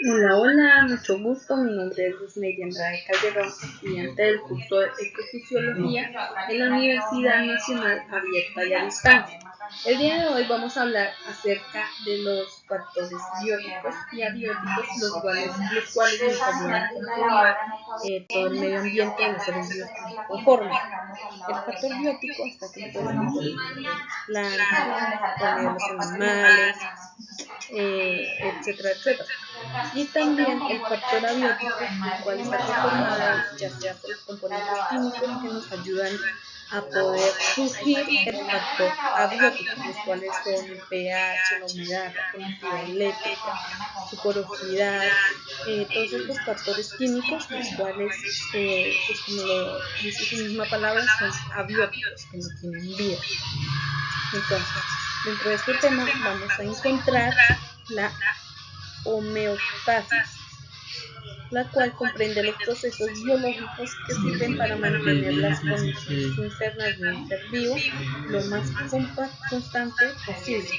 Hola, hola, mucho gusto. Mi nombre es Luzmedia Andrade Calderón, estudiante del curso de Ecofisiología en la Universidad Nacional Abierta y a Distancia. El día de hoy vamos a hablar acerca de los factores bióticos y abióticos, los cuales nos ayudan a conformar todo el medio ambiente de los seres vivos que nos conforman. El factor biótico está compuesto por las plantas, por medio de los animales, etcétera, etcétera. Y también el factor abiótico, el cual está conformado ya sea por los componentes químicos que nos ayudan a poder surgir el factor abiótico, los cuales son el pH, la humedad, la conductividad eléctrica, su porosidad, todos estos factores químicos, los cuales, pues como lo dice su misma palabra, son abióticos, que no tienen vida. Entonces, dentro de este tema vamos a encontrar la homeostasis, la cual comprende los procesos biológicos que sirven para mantener las condiciones internas de un ser vivo lo más constante posible.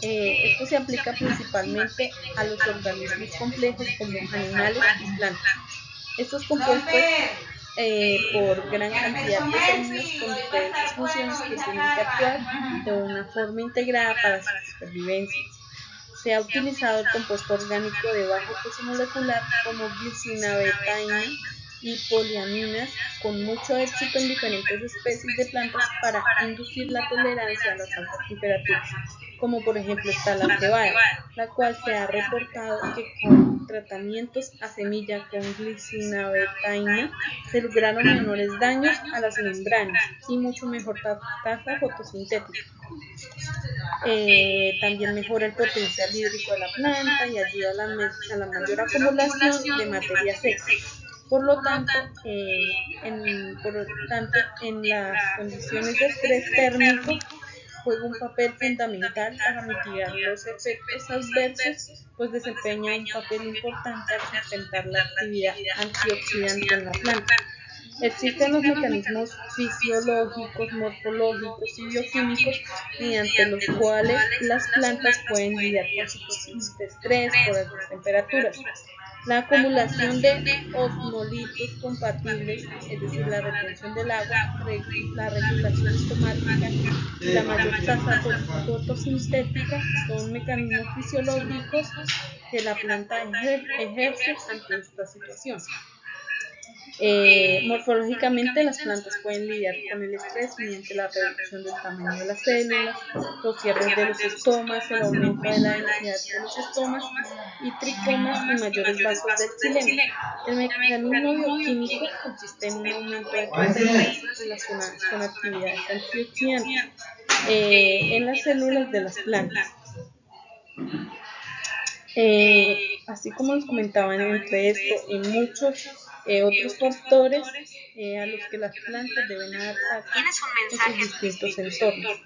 Esto se aplica principalmente a los organismos complejos como animales y plantas. Estos compuestos por gran cantidad de términos con diferentes funciones que tienen que actuar de una forma integrada para su supervivencia. Se ha utilizado el compuesto orgánico de bajo peso molecular como glicina betaína y poliaminas con mucho éxito en diferentes especies de plantas para inducir la tolerancia a las altas temperaturas, como por ejemplo está la cebada, la cual se ha reportado que con tratamientos a semilla con glicina betaína se lograron menores daños a las membranas y mucho mejor tasa fotosintética. También mejora el potencial hídrico de la planta y ayuda a la mayor acumulación de materia seca. Por lo tanto, en las condiciones de estrés térmico juega un papel fundamental para mitigar los efectos adversos, pues desempeña un papel importante al sustentar la actividad antioxidante en la planta. Existen los mecanismos fisiológicos, morfológicos y bioquímicos mediante los cuales las plantas pueden lidiar con situaciones de estrés por altas temperaturas. La acumulación de osmolitos compatibles, es decir, la retención del agua, la regulación estomática y la mayor tasa fotosintética son mecanismos fisiológicos que la planta ejerce ante esta situación. Morfológicamente, las plantas pueden lidiar con el estrés mediante la reducción del tamaño de las células, los cierres de los estomas, el aumento de la densidad de los estomas y tricomas y mayores vasos del xilema. El mecanismo bioquímico consiste en un aumento de proteínas relacionadas con actividades antioxidantes en las células de las plantas. Así como les comentaban, entre esto y muchos otros factores a los que las plantas deben adaptarse en sus distintos entornos.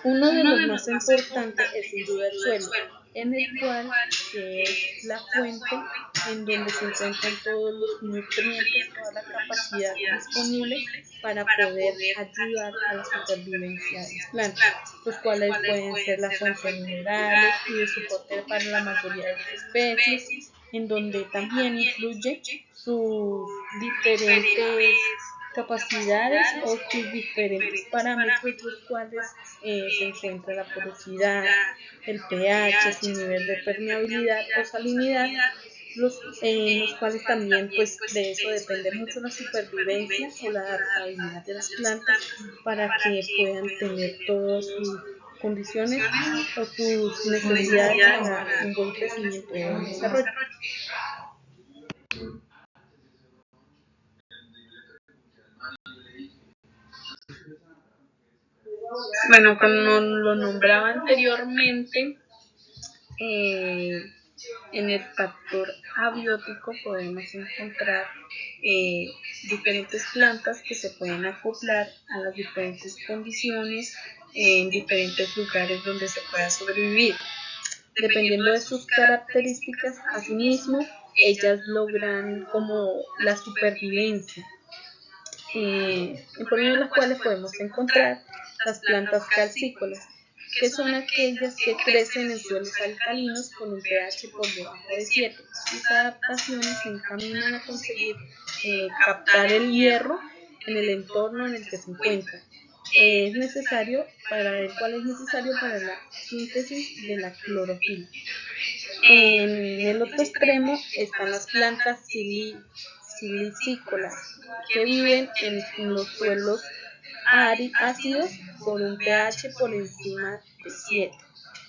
Uno de los más importantes es sin duda el suelo, en el cual es la fuente en donde se encuentran todos los nutrientes, toda la capacidad disponible para poder ayudar a la supervivencia de las plantas, los cuales pueden ser la fuente de minerales y de soporte para la mayoría de las especies, en donde también influye sus diferentes capacidades o sus diferentes parámetros, los cuales se encuentra la porosidad, el pH, su nivel de permeabilidad o salinidad, los cuales también pues de eso depende mucho la supervivencia o la adaptabilidad de las plantas para que puedan tener todas sus condiciones o sus necesidades para un buen crecimiento y buen desarrollo. Bueno, como lo nombraba anteriormente, en el factor abiótico podemos encontrar diferentes plantas que se pueden acoplar a las diferentes condiciones en diferentes lugares donde se pueda sobrevivir. Dependiendo de sus características, asimismo, ellas logran como la supervivencia, por medio de las cuales podemos encontrar las plantas calcícolas, que son aquellas que crecen en suelos alcalinos con un pH por debajo de 7. Sus adaptaciones se encaminan a conseguir captar el hierro en el entorno en el que se encuentran. Es necesario el cual es necesario para la síntesis de la clorofila. En el otro extremo están las plantas silicícolas, que viven en los suelos ácidos con un pH por encima de 7.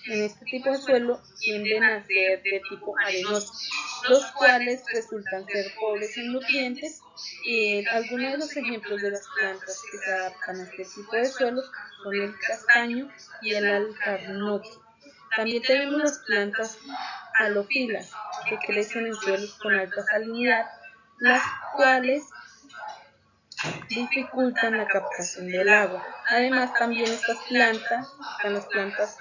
En este tipo de suelo tienden a ser de tipo arenoso, los cuales resultan ser pobres en nutrientes. Algunos de los ejemplos de las plantas que se adaptan a este tipo de suelos son el castaño y el alcornoque. También tenemos las plantas halófilas, que crecen en suelos con alta salinidad, las cuales dificultan la captación del agua. Además, también están las plantas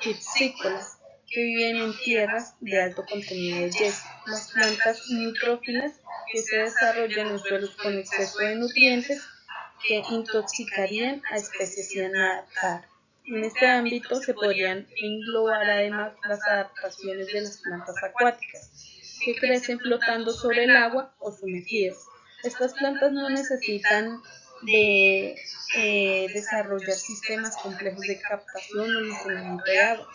gipsícolas, que viven en tierras de alto contenido de yeso. Las plantas nitrófilas, que se desarrollan en suelos con exceso de nutrientes, que intoxicarían a especies sin adaptar. En este ámbito se podrían englobar además las adaptaciones de las plantas acuáticas, que crecen flotando sobre el agua o sumergidas. Estas plantas no necesitan de desarrollar sistemas complejos de captación o almacenamiento de agua,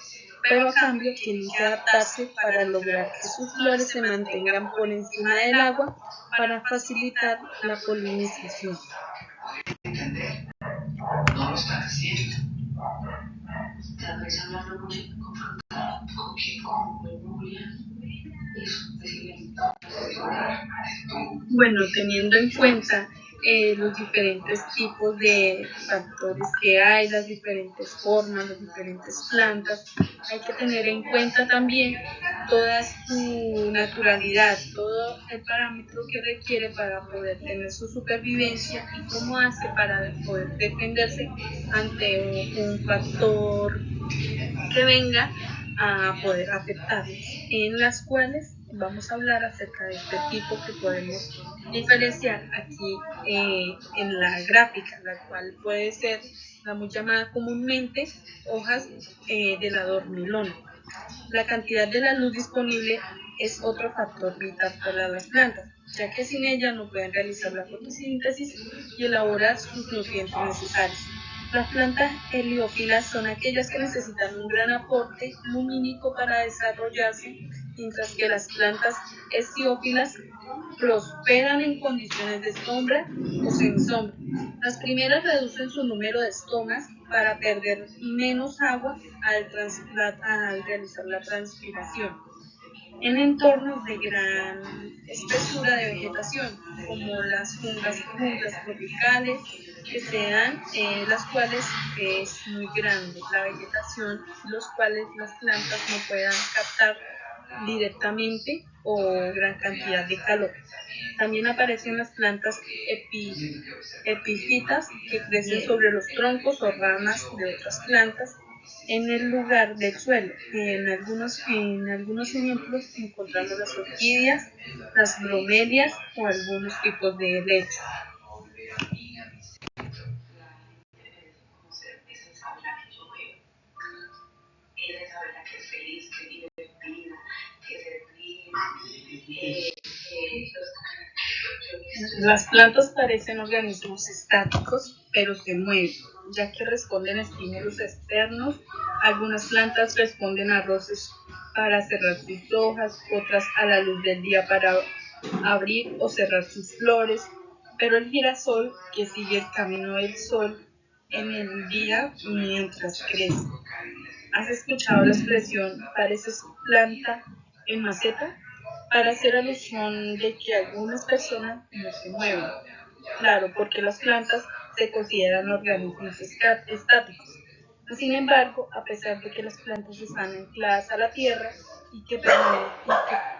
pero a cambio tienen que adaptarse para lograr que sus flores se mantengan por encima del agua para facilitar la polinización. No lo están haciendo. Tal vez hablando con memoria, Bueno, teniendo en cuenta los diferentes tipos de factores que hay, las diferentes formas, las diferentes plantas, hay que tener en cuenta también toda su naturalidad, todo el parámetro que requiere para poder tener su supervivencia y cómo hace para poder defenderse ante un factor que venga a poder afectarnos, en las cuales vamos a hablar acerca de este tipo que podemos diferenciar aquí en la gráfica, la cual puede ser la muy llamada comúnmente hojas de la dormilona. La cantidad de la luz disponible es otro factor vital para las plantas, ya que sin ella no pueden realizar la fotosíntesis y elaborar sus nutrientes necesarios. Las plantas heliófilas son aquellas que necesitan un gran aporte lumínico para desarrollarse, mientras que las plantas hestiófilas prosperan en condiciones de sombra o sin sombra. Las primeras reducen su número de estomas para perder menos agua al realizar la transpiración en entornos de gran espesura de vegetación, como las junglas tropicales, que se dan, las cuales es muy grande la vegetación, los cuales las plantas no puedan captar directamente o gran cantidad de calor. También aparecen las plantas epífitas, que crecen sobre los troncos o ramas de otras plantas en el lugar del suelo. En algunos ejemplos encontramos las orquídeas, las bromelias o algunos tipos de helecho. Las plantas parecen organismos estáticos, pero se mueven, ya que responden a estímulos externos. Algunas plantas responden a roces para cerrar sus hojas, otras a la luz del día para abrir o cerrar sus flores, pero el girasol, que sigue el camino del sol en el día mientras crece. ¿Has escuchado la expresión pareces planta en maceta? Para hacer alusión de que algunas personas no se mueven. Claro, porque las plantas se consideran organismos estáticos. Sin embargo, a pesar de que las plantas están ancladas a la tierra y que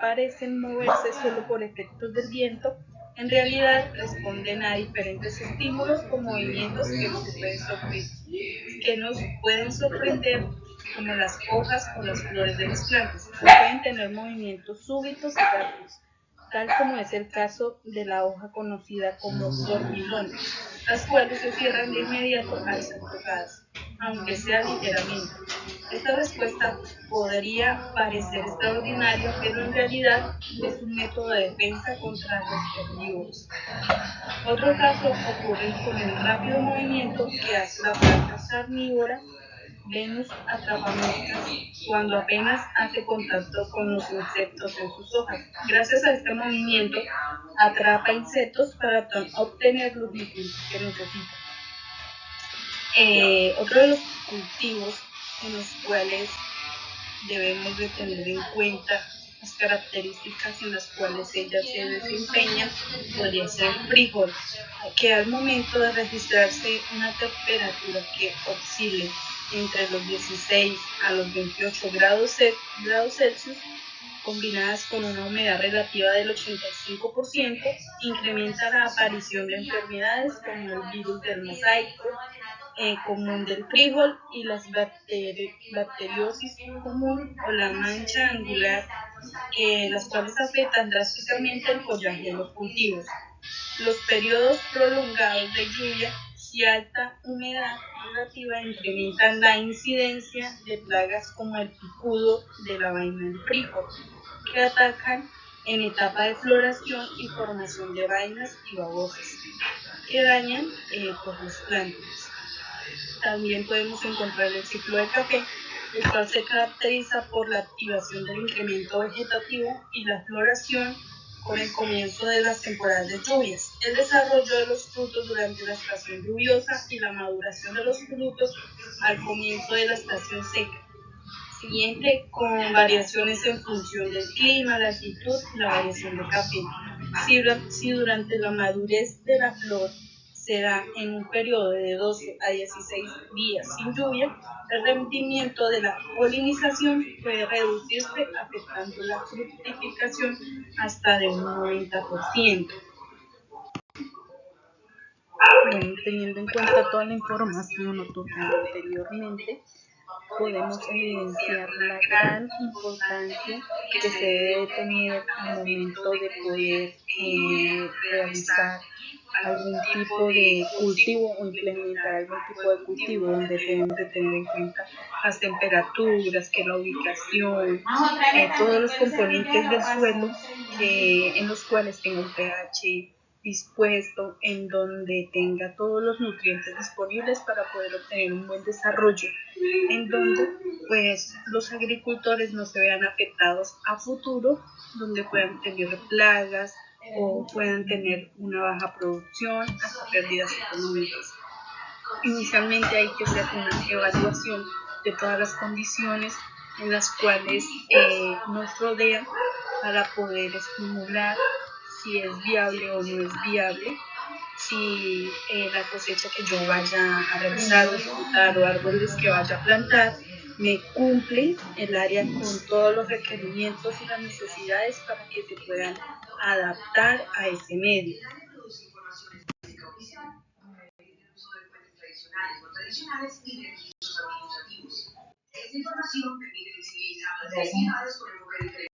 parecen moverse solo por efectos del viento, en realidad responden a diferentes estímulos con movimientos que nos pueden sorprender, como las hojas o las flores de las plantas. Pueden tener movimientos súbitos y rápidos, tal como es el caso de la hoja conocida como dormilona, las cuales se cierran de inmediato al ser tocadas. aunque sea ligeramente. Esta respuesta podría parecer extraordinaria, pero en realidad es un método de defensa contra los herbívoros. Otro caso ocurre con el rápido movimiento que hace la planta carnívora Venus atrapamoscas cuando apenas hace contacto con los insectos en sus hojas. Gracias a este movimiento atrapa insectos para obtener los nutrientes que necesita. Otro de los cultivos en los cuales debemos de tener en cuenta las características en las cuales ella se desempeña podría ser el frijol, que al momento de registrarse una temperatura que oscile entre los 16 a los 28 grados Celsius, combinadas con una humedad relativa del 85%, incrementa la aparición de enfermedades como el virus del mosaico común del frijol y las bacteriosis común o la mancha angular, las cuales afectan drásticamente el follaje de los cultivos. Los periodos prolongados de lluvia y alta humedad relativa incrementan la incidencia de plagas como el picudo de la vaina del frijol, que atacan en etapa de floración y formación de vainas y babosas, que dañan las plantas. También podemos encontrar el ciclo del café, el cual se caracteriza por la activación del incremento vegetativo y la floración con el comienzo de las temporadas de lluvias, el desarrollo de los frutos durante la estación lluviosa y la maduración de los frutos al comienzo de la estación seca. Siguiente, con variaciones en función del clima, la altitud y la variación de café. Si durante la madurez de la flor se da en un periodo de 12 a 16 días sin lluvia, el rendimiento de la polinización puede reducirse afectando la fructificación hasta de un 90%. Bueno, teniendo en cuenta toda la información otorgada anteriormente, podemos evidenciar la gran importancia que se debe tener al momento de poder realizar algún tipo de cultivo o implementar algún tipo de cultivo, donde tenemos que tener en cuenta las temperaturas, que la ubicación, todos los componentes del suelo en los cuales tenga un pH dispuesto, en donde tenga todos los nutrientes disponibles para poder obtener un buen desarrollo, en donde pues los agricultores no se vean afectados a futuro, donde puedan tener plagas o puedan tener una baja producción hasta pérdidas económicas. Inicialmente hay que hacer una evaluación de todas las condiciones en las cuales nos rodean para poder estimular si es viable o no es viable, si la cosecha que yo vaya a realizar o ejecutar o árboles que vaya a plantar me cumple el área con todos los requerimientos y las necesidades para que se puedan adaptar a ese medio. Esta información permite visibilizar las necesidades con enfoque diferente.